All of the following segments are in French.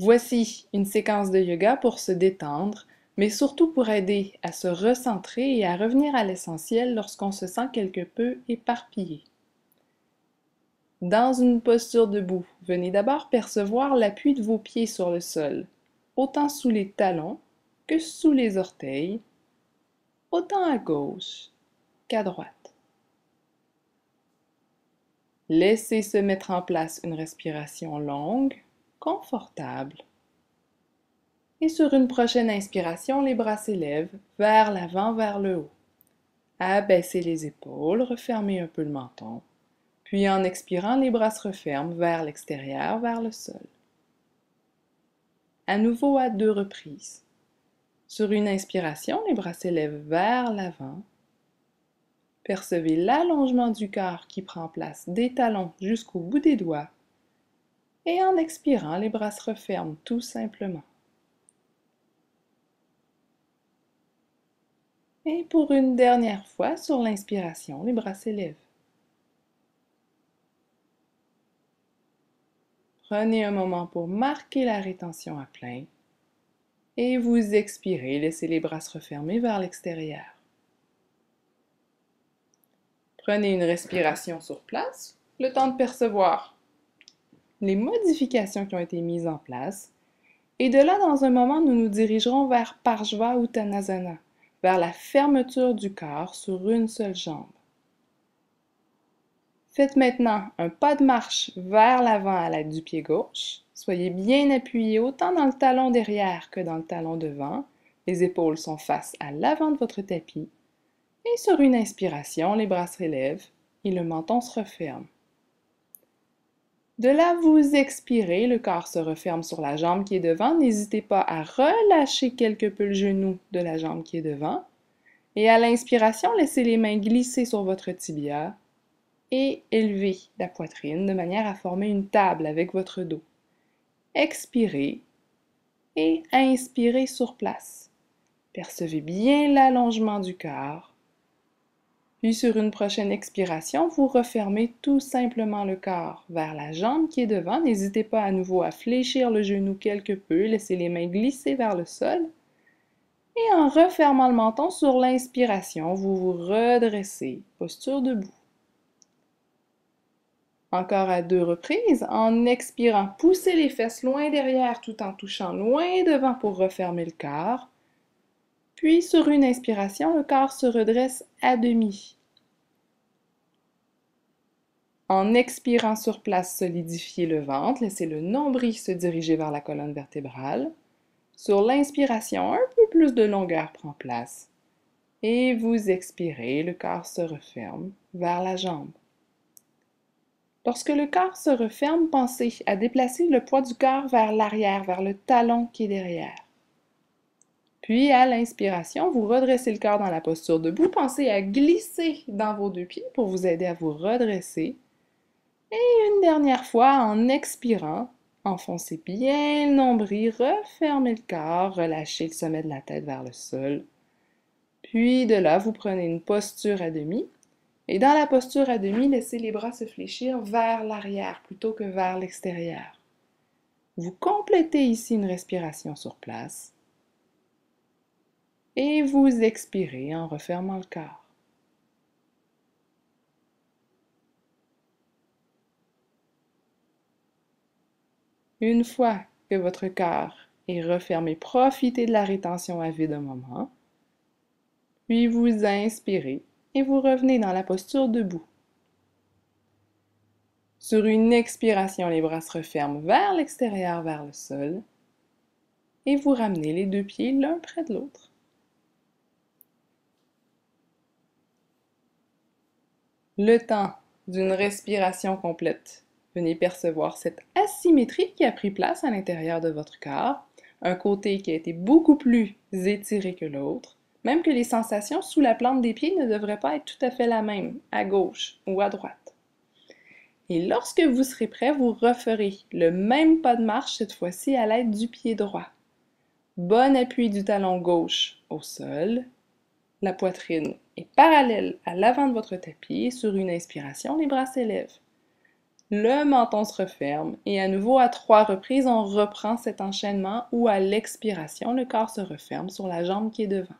Voici une séquence de yoga pour se détendre, mais surtout pour aider à se recentrer et à revenir à l'essentiel lorsqu'on se sent quelque peu éparpillé. Dans une posture debout, venez d'abord percevoir l'appui de vos pieds sur le sol, autant sous les talons que sous les orteils, autant à gauche qu'à droite. Laissez se mettre en place une respiration longue, confortable. Et sur une prochaine inspiration, les bras s'élèvent vers l'avant, vers le haut. Abaissez les épaules, refermez un peu le menton. Puis en expirant, les bras se referment vers l'extérieur, vers le sol. À nouveau à 2 reprises. Sur une inspiration, les bras s'élèvent vers l'avant. Percevez l'allongement du corps qui prend place des talons jusqu'au bout des doigts. Et en expirant, les bras se referment tout simplement. Et pour une dernière fois, sur l'inspiration, les bras s'élèvent. Prenez un moment pour marquer la rétention à plein. Et vous expirez, laissez les bras se refermer vers l'extérieur. Prenez une respiration sur place, le temps de percevoir les modifications qui ont été mises en place. Et de là, dans un moment, nous nous dirigerons vers Parshva Uttanasana, vers la fermeture du corps sur une seule jambe. Faites maintenant un pas de marche vers l'avant à l'aide du pied gauche. Soyez bien appuyé autant dans le talon derrière que dans le talon devant. Les épaules sont face à l'avant de votre tapis. Et sur une inspiration, les bras se relèvent et le menton se referme. De là, vous expirez, le corps se referme sur la jambe qui est devant. N'hésitez pas à relâcher quelque peu le genou de la jambe qui est devant. Et à l'inspiration, laissez les mains glisser sur votre tibia et élevez la poitrine de manière à former une table avec votre dos. Expirez et inspirez sur place. Percevez bien l'allongement du corps. Puis sur une prochaine expiration, vous refermez tout simplement le corps vers la jambe qui est devant. N'hésitez pas à nouveau à fléchir le genou quelque peu, laissez les mains glisser vers le sol. Et en refermant le menton sur l'inspiration, vous vous redressez, posture debout. Encore à 2 reprises, en expirant, poussez les fesses loin derrière tout en touchant loin devant pour refermer le corps. Puis sur une inspiration, le corps se redresse à demi. En expirant sur place, solidifiez le ventre, laissez le nombril se diriger vers la colonne vertébrale. Sur l'inspiration, un peu plus de longueur prend place. Et vous expirez, le corps se referme vers la jambe. Lorsque le corps se referme, pensez à déplacer le poids du corps vers l'arrière, vers le talon qui est derrière. Puis, à l'inspiration, vous redressez le corps dans la posture debout. Pensez à glisser dans vos 2 pieds pour vous aider à vous redresser. Et une dernière fois, en expirant, enfoncez bien le nombril, refermez le corps, relâchez le sommet de la tête vers le sol. Puis de là, vous prenez une posture à demi. Et dans la posture à demi, laissez les bras se fléchir vers l'arrière plutôt que vers l'extérieur. Vous complétez ici une respiration sur place. Et vous expirez en refermant le corps. Une fois que votre corps est refermé, profitez de la rétention à vide un moment. Puis vous inspirez et vous revenez dans la posture debout. Sur une expiration, les bras se referment vers l'extérieur, vers le sol. Et vous ramenez les 2 pieds l'un près de l'autre. Le temps d'une respiration complète. Venez percevoir cette asymétrie qui a pris place à l'intérieur de votre corps, un côté qui a été beaucoup plus étiré que l'autre, même que les sensations sous la plante des pieds ne devraient pas être tout à fait la même, à gauche ou à droite. Et lorsque vous serez prêt, vous referez le même pas de marche, cette fois-ci à l'aide du pied droit. Bon appui du talon gauche au sol. La poitrine est parallèle à l'avant de votre tapis et sur une inspiration, les bras s'élèvent. Le menton se referme et à nouveau à 3 reprises, on reprend cet enchaînement où à l'expiration, le corps se referme sur la jambe qui est devant.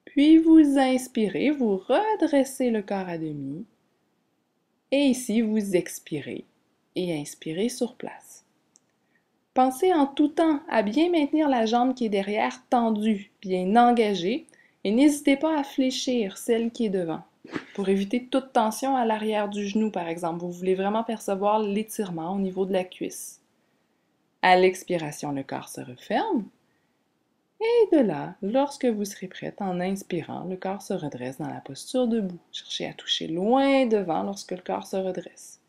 Puis vous inspirez, vous redressez le corps à demi. Et ici, vous expirez et inspirez sur place. Pensez en tout temps à bien maintenir la jambe qui est derrière tendue, bien engagée, et n'hésitez pas à fléchir celle qui est devant, pour éviter toute tension à l'arrière du genou, par exemple. Vous voulez vraiment percevoir l'étirement au niveau de la cuisse. À l'expiration, le corps se referme. Et de là, lorsque vous serez prête, en inspirant, le corps se redresse dans la posture debout. Cherchez à toucher loin devant lorsque le corps se redresse.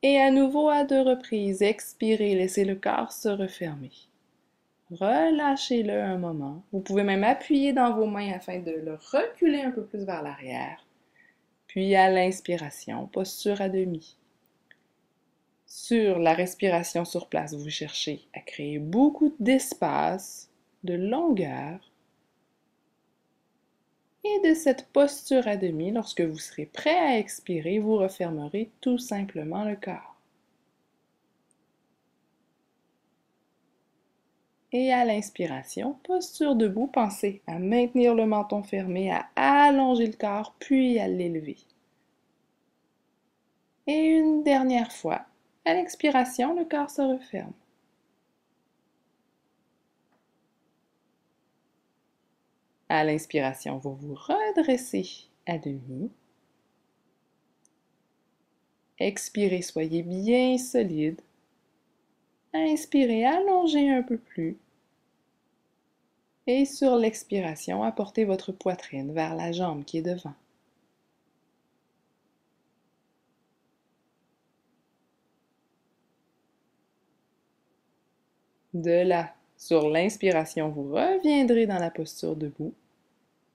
Et à nouveau à 2 reprises, expirez, laissez le corps se refermer. Relâchez-le un moment. Vous pouvez même appuyer dans vos mains afin de le reculer un peu plus vers l'arrière. Puis à l'inspiration, posture à demi. Sur la respiration sur place, vous cherchez à créer beaucoup d'espace, de longueur. Et de cette posture à demi, lorsque vous serez prêt à expirer, vous refermerez tout simplement le corps. Et à l'inspiration, posture debout, pensez à maintenir le menton fermé, à allonger le corps, puis à l'élever. Et une dernière fois, à l'expiration, le corps se referme. À l'inspiration, vous vous redressez à demi. Expirez, soyez bien solide. Inspirez, allongez un peu plus. Et sur l'expiration, apportez votre poitrine vers la jambe qui est devant. De là, sur l'inspiration, vous reviendrez dans la posture debout.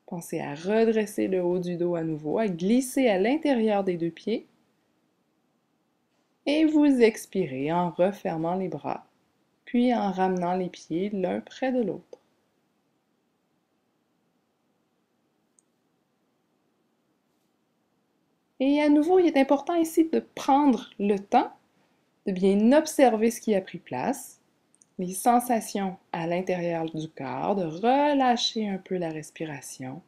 Pensez à redresser le haut du dos à nouveau, à glisser à l'intérieur des 2 pieds. Et vous expirez en refermant les bras, puis en ramenant les pieds l'un près de l'autre. Et à nouveau, il est important ici de prendre le temps de bien observer ce qui a pris place, les sensations à l'intérieur du corps, de relâcher un peu la respiration.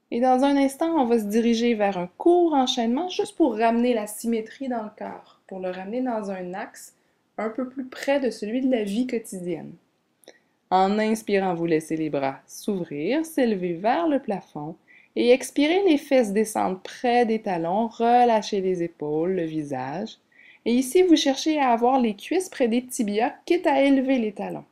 Et dans un instant, on va se diriger vers un court enchaînement juste pour ramener la symétrie dans le corps, pour le ramener dans un axe un peu plus près de celui de la vie quotidienne. En inspirant, vous laissez les bras s'ouvrir, s'élever vers le plafond et expirez, les fesses descendent près des talons, relâchez les épaules, le visage. Et ici, vous cherchez à avoir les cuisses près des tibias, quitte à élever les talons.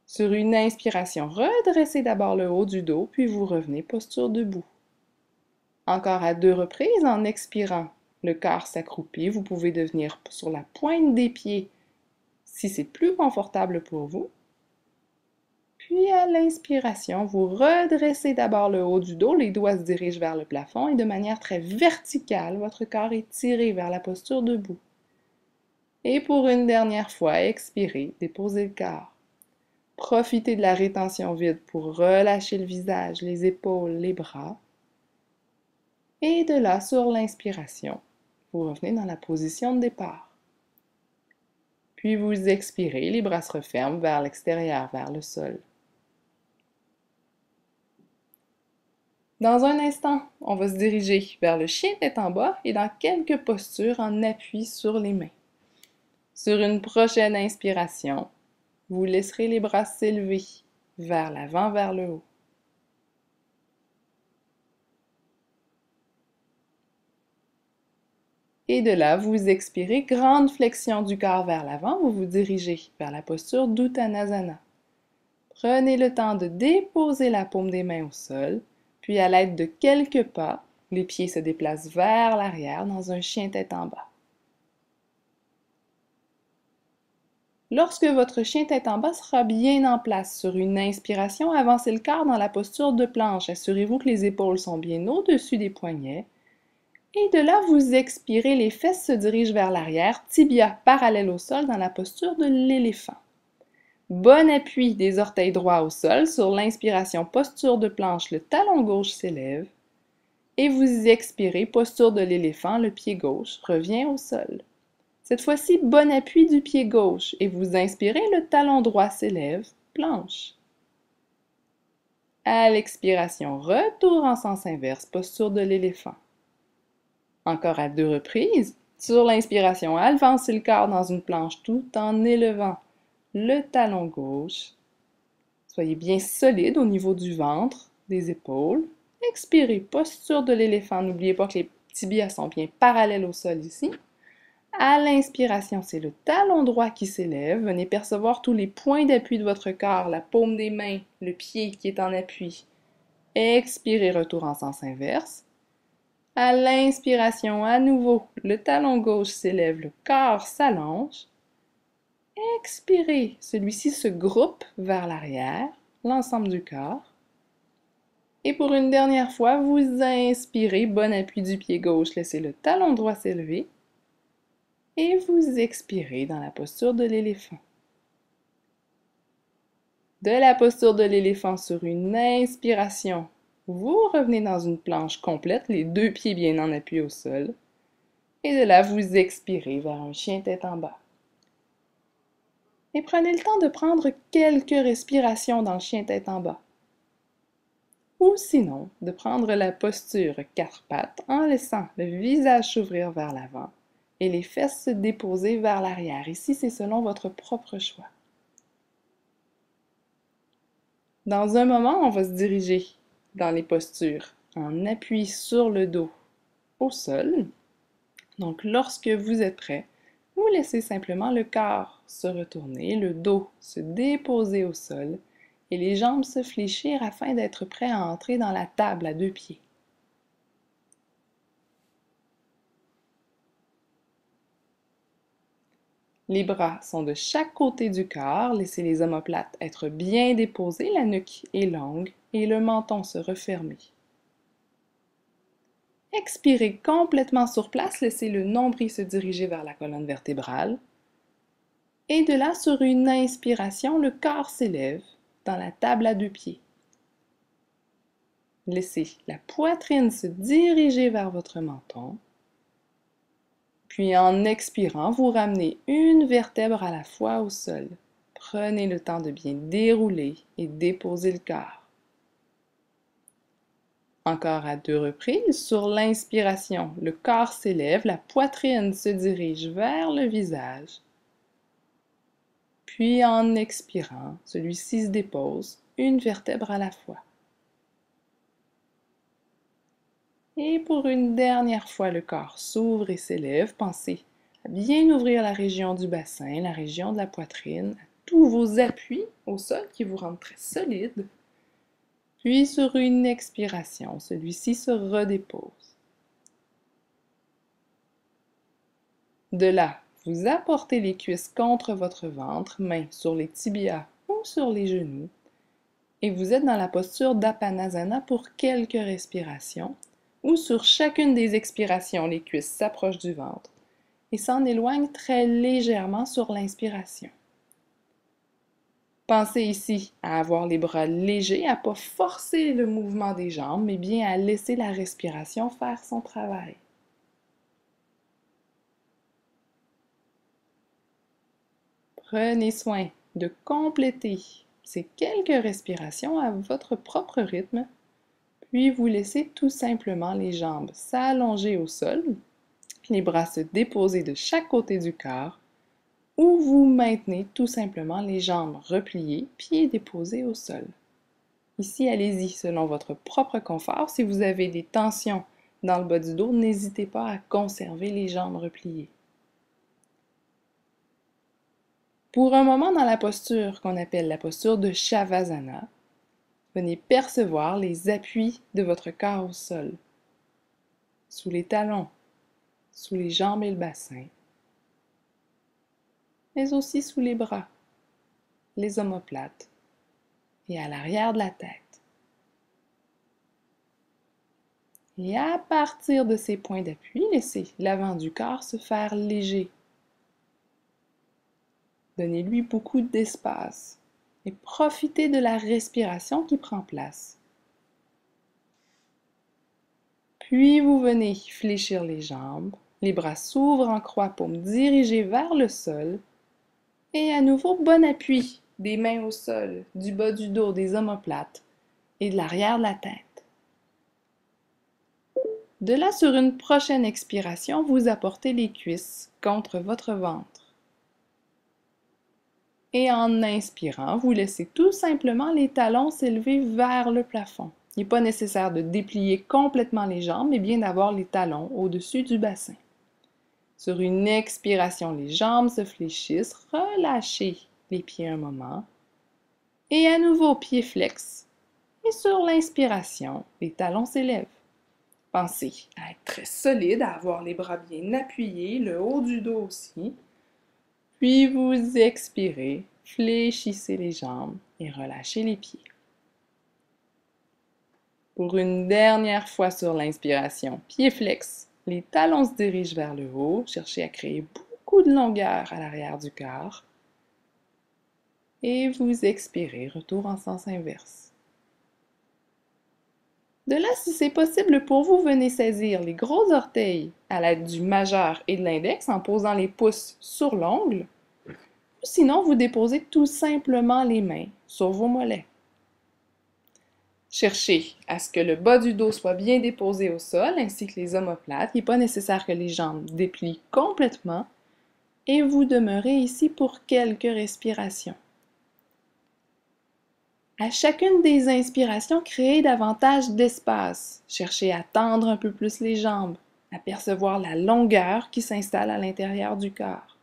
Sur une inspiration, redressez d'abord le haut du dos, puis vous revenez posture debout. Encore à 2 reprises, en expirant, le corps s'accroupit. Vous pouvez devenir sur la pointe des pieds si c'est plus confortable pour vous. Puis à l'inspiration, vous redressez d'abord le haut du dos, les doigts se dirigent vers le plafond et de manière très verticale, votre corps est tiré vers la posture debout. Et pour une dernière fois, expirez, déposez le corps. Profitez de la rétention vide pour relâcher le visage, les épaules, les bras. Et de là, sur l'inspiration, vous revenez dans la position de départ. Puis vous expirez, les bras se referment vers l'extérieur, vers le sol. Dans un instant, on va se diriger vers le chien tête en bas et dans quelques postures en appui sur les mains. Sur une prochaine inspiration, vous laisserez les bras s'élever vers l'avant, vers le haut. Et de là, vous expirez, grande flexion du corps vers l'avant, vous vous dirigez vers la posture d'Uttanasana. Prenez le temps de déposer la paume des mains au sol, puis à l'aide de quelques pas, les pieds se déplacent vers l'arrière dans un chien tête en bas. Lorsque votre chien tête en bas sera bien en place sur une inspiration, avancez le corps dans la posture de planche. Assurez-vous que les épaules sont bien au-dessus des poignets. Et de là, vous expirez, les fesses se dirigent vers l'arrière, tibia parallèle au sol dans la posture de l'éléphant. Bon appui des orteils droits au sol. Sur l'inspiration, posture de planche, le talon gauche s'élève. Et vous expirez, posture de l'éléphant, le pied gauche revient au sol. Cette fois-ci, bon appui du pied gauche et vous inspirez, le talon droit s'élève, planche. À l'expiration, retour en sens inverse, posture de l'éléphant. Encore à 2 reprises. Sur l'inspiration, avancez le corps dans une planche tout en élevant le talon gauche. Soyez bien solide au niveau du ventre, des épaules. Expirez, posture de l'éléphant. N'oubliez pas que les tibias sont bien parallèles au sol ici. À l'inspiration, c'est le talon droit qui s'élève. Venez percevoir tous les points d'appui de votre corps, la paume des mains, le pied qui est en appui. Expirez, retour en sens inverse. À l'inspiration, à nouveau, le talon gauche s'élève, le corps s'allonge. Expirez, celui-ci se groupe vers l'arrière, l'ensemble du corps. Et pour une dernière fois, vous inspirez, bon appui du pied gauche, laissez le talon droit s'élever. Et vous expirez dans la posture de l'éléphant. De la posture de l'éléphant sur une inspiration, vous revenez dans une planche complète, les 2 pieds bien en appui au sol. Et de là, vous expirez vers un chien tête en bas. Et prenez le temps de prendre quelques respirations dans le chien tête en bas. Ou sinon, de prendre la posture 4 pattes en laissant le visage s'ouvrir vers l'avant et les fesses se déposer vers l'arrière. Ici, c'est selon votre propre choix. Dans un moment, on va se diriger dans les postures en appui sur le dos au sol. Donc, lorsque vous êtes prêt, vous laissez simplement le corps se retourner, le dos se déposer au sol et les jambes se fléchir afin d'être prêt à entrer dans la table à 2 pieds. Les bras sont de chaque côté du corps, laissez les omoplates être bien déposées, la nuque est longue et le menton se refermer. Expirez complètement sur place, laissez le nombril se diriger vers la colonne vertébrale. Et de là, sur une inspiration, le corps s'élève dans la table à 2 pieds. Laissez la poitrine se diriger vers votre menton. Puis en expirant, vous ramenez une vertèbre à la fois au sol. Prenez le temps de bien dérouler et déposer le corps. Encore à 2 reprises, sur l'inspiration, le corps s'élève, la poitrine se dirige vers le visage. Puis en expirant, celui-ci se dépose, une vertèbre à la fois. Et pour une dernière fois, le corps s'ouvre et s'élève. Pensez à bien ouvrir la région du bassin, la région de la poitrine, à tous vos appuis au sol qui vous rendent très solide. Puis sur une expiration, celui-ci se redépose. De là, vous apportez les cuisses contre votre ventre, mains sur les tibias ou sur les genoux. Et vous êtes dans la posture d'Apanasana pour quelques respirations, où sur chacune des expirations, les cuisses s'approchent du ventre et s'en éloignent très légèrement sur l'inspiration. Pensez ici à avoir les bras légers, à ne pas forcer le mouvement des jambes, mais bien à laisser la respiration faire son travail. Prenez soin de compléter ces quelques respirations à votre propre rythme, puis vous laissez tout simplement les jambes s'allonger au sol, les bras se déposer de chaque côté du corps, ou vous maintenez tout simplement les jambes repliées, pieds déposés au sol. Ici, allez-y selon votre propre confort. Si vous avez des tensions dans le bas du dos, n'hésitez pas à conserver les jambes repliées. Pour un moment dans la posture qu'on appelle la posture de Shavasana, venez percevoir les appuis de votre corps au sol, sous les talons, sous les jambes et le bassin, mais aussi sous les bras, les omoplates et à l'arrière de la tête. Et à partir de ces points d'appui, laissez l'avant du corps se faire léger. Donnez-lui beaucoup d'espace et profitez de la respiration qui prend place. Puis vous venez fléchir les jambes, les bras s'ouvrent en croix, paumes dirigées vers le sol. Et à nouveau, bon appui, des mains au sol, du bas du dos, des omoplates et de l'arrière de la tête. De là, sur une prochaine expiration, vous apportez les cuisses contre votre ventre. Et en inspirant, vous laissez tout simplement les talons s'élever vers le plafond. Il n'est pas nécessaire de déplier complètement les jambes, mais bien d'avoir les talons au-dessus du bassin. Sur une expiration, les jambes se fléchissent, relâchez les pieds un moment. Et à nouveau, pieds flex. Et sur l'inspiration, les talons s'élèvent. Pensez à être très solide, à avoir les bras bien appuyés, le haut du dos aussi. Puis vous expirez, fléchissez les jambes et relâchez les pieds. Pour une dernière fois sur l'inspiration, pieds flex, les talons se dirigent vers le haut, cherchez à créer beaucoup de longueur à l'arrière du corps. Et vous expirez, retour en sens inverse. De là, si c'est possible pour vous, venez saisir les gros orteils à l'aide du majeur et de l'index en posant les pouces sur l'ongle. Ou sinon, vous déposez tout simplement les mains sur vos mollets. Cherchez à ce que le bas du dos soit bien déposé au sol, ainsi que les omoplates. Il n'est pas nécessaire que les jambes déplient complètement. Et vous demeurez ici pour quelques respirations. À chacune des inspirations, créez davantage d'espace. Cherchez à tendre un peu plus les jambes, à percevoir la longueur qui s'installe à l'intérieur du corps.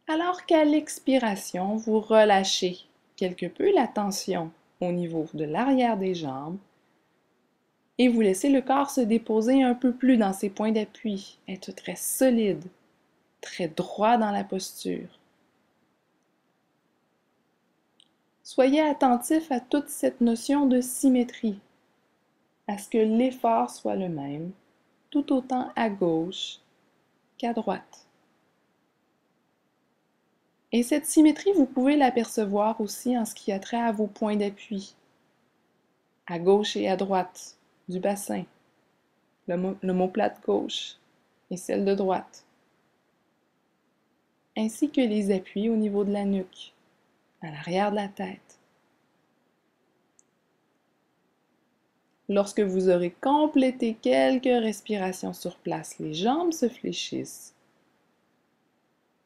Alors qu'à l'expiration, vous relâchez quelque peu la tension au niveau de l'arrière des jambes et vous laissez le corps se déposer un peu plus dans ses points d'appui, être très solide, très droit dans la posture. Soyez attentif à toute cette notion de symétrie, à ce que l'effort soit le même, tout autant à gauche qu'à droite. Et cette symétrie, vous pouvez l'apercevoir aussi en ce qui a trait à vos points d'appui, à gauche et à droite du bassin, l'omoplate gauche et celle de droite, ainsi que les appuis au niveau de la nuque, à l'arrière de la tête. Lorsque vous aurez complété quelques respirations sur place, les jambes se fléchissent.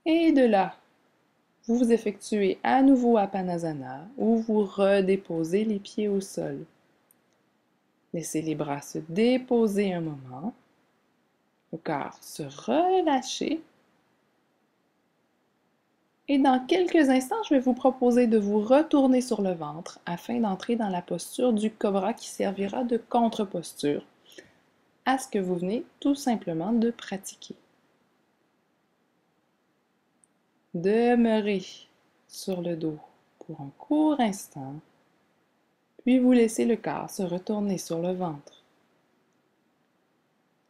Et de là, vous effectuez à nouveau Apanasana où vous redéposez les pieds au sol. Laissez les bras se déposer un moment, le corps se relâcher. Et dans quelques instants, je vais vous proposer de vous retourner sur le ventre afin d'entrer dans la posture du cobra qui servira de contre-posture à ce que vous venez tout simplement de pratiquer. Demeurez sur le dos pour un court instant, puis vous laissez le corps se retourner sur le ventre.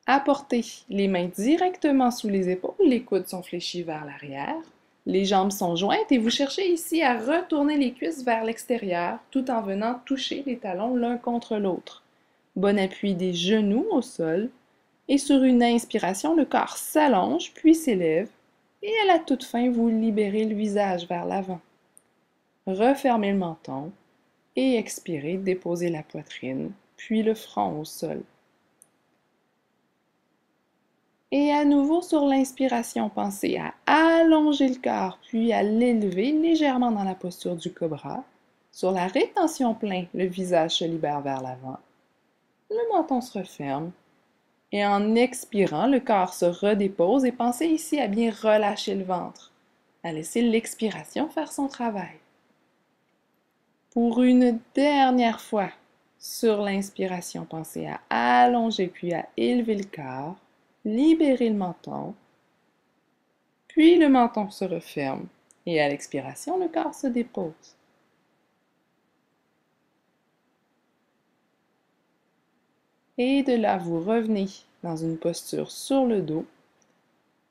Apportez les mains directement sous les épaules, les coudes sont fléchis vers l'arrière, les jambes sont jointes et vous cherchez ici à retourner les cuisses vers l'extérieur tout en venant toucher les talons l'un contre l'autre. Bon appui des genoux au sol et sur une inspiration, le corps s'allonge puis s'élève et à la toute fin, vous libérez le visage vers l'avant. Refermez le menton et expirez, déposez la poitrine, puis le front au sol. Et à nouveau sur l'inspiration, pensez à allonger le corps, puis à l'élever légèrement dans la posture du cobra. Sur la rétention plein, le visage se libère vers l'avant. Le menton se referme. Et en expirant, le corps se redépose et pensez ici à bien relâcher le ventre, à laisser l'expiration faire son travail. Pour une dernière fois, sur l'inspiration, pensez à allonger puis à élever le corps, libérer le menton, puis le menton se referme et à l'expiration, le corps se dépose. Et de là, vous revenez dans une posture sur le dos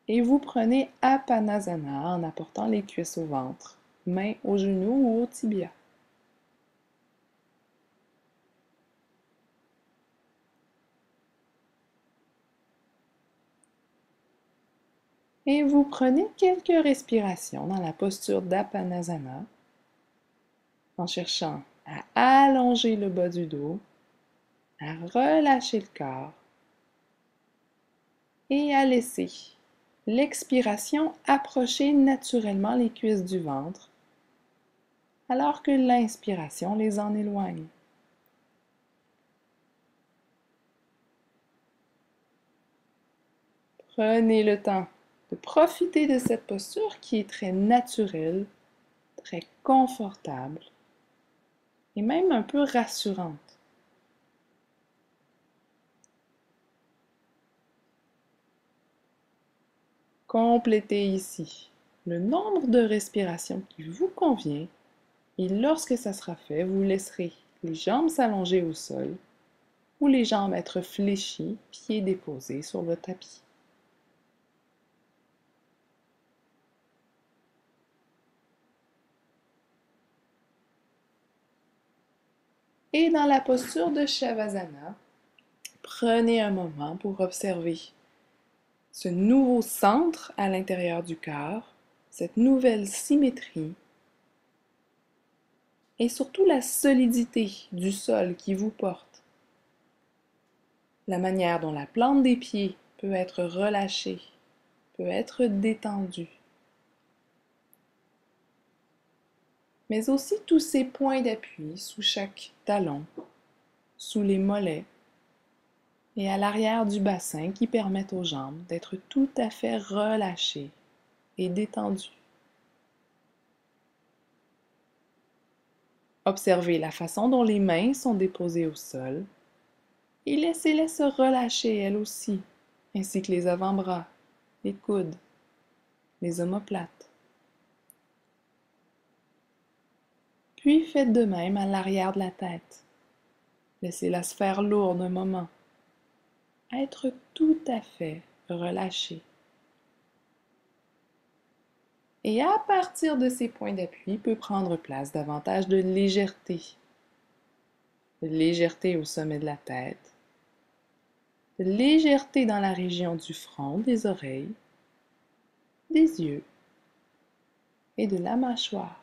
et vous prenez Apanasana en apportant les cuisses au ventre, mains aux genoux ou au tibia. Et vous prenez quelques respirations dans la posture d'Apanasana en cherchant à allonger le bas du dos, à relâcher le corps et à laisser l'expiration approcher naturellement les cuisses du ventre alors que l'inspiration les en éloigne. Prenez le temps de profiter de cette posture qui est très naturelle, très confortable et même un peu rassurante. Complétez ici le nombre de respirations qui vous convient et lorsque ça sera fait, vous laisserez les jambes s'allonger au sol ou les jambes être fléchies, pieds déposés sur le tapis. Et dans la posture de Shavasana, prenez un moment pour observer ce nouveau centre à l'intérieur du corps, cette nouvelle symétrie et surtout la solidité du sol qui vous porte. La manière dont la plante des pieds peut être relâchée, peut être détendue. Mais aussi tous ces points d'appui sous chaque talon, sous les mollets et à l'arrière du bassin qui permettent aux jambes d'être tout à fait relâchées et détendues. Observez la façon dont les mains sont déposées au sol et laissez-les se relâcher elles aussi, ainsi que les avant-bras, les coudes, les omoplates. Puis faites de même à l'arrière de la tête. Laissez la sphère lourde un moment. Être tout à fait relâché. Et à partir de ces points d'appui peut prendre place davantage de légèreté. De légèreté au sommet de la tête. De légèreté dans la région du front, des oreilles, des yeux et de la mâchoire.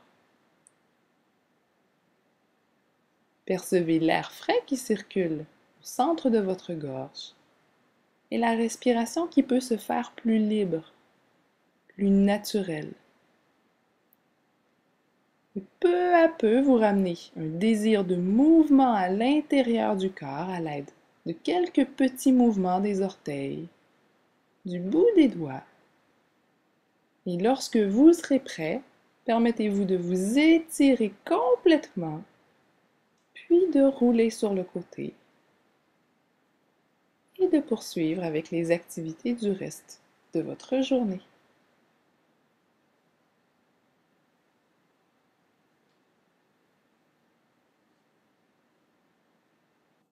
Percevez l'air frais qui circule au centre de votre gorge et la respiration qui peut se faire plus libre, plus naturelle. Et peu à peu, vous ramenez un désir de mouvement à l'intérieur du corps à l'aide de quelques petits mouvements des orteils, du bout des doigts. Et lorsque vous serez prêt, permettez-vous de vous étirer complètement, puis de rouler sur le côté et de poursuivre avec les activités du reste de votre journée.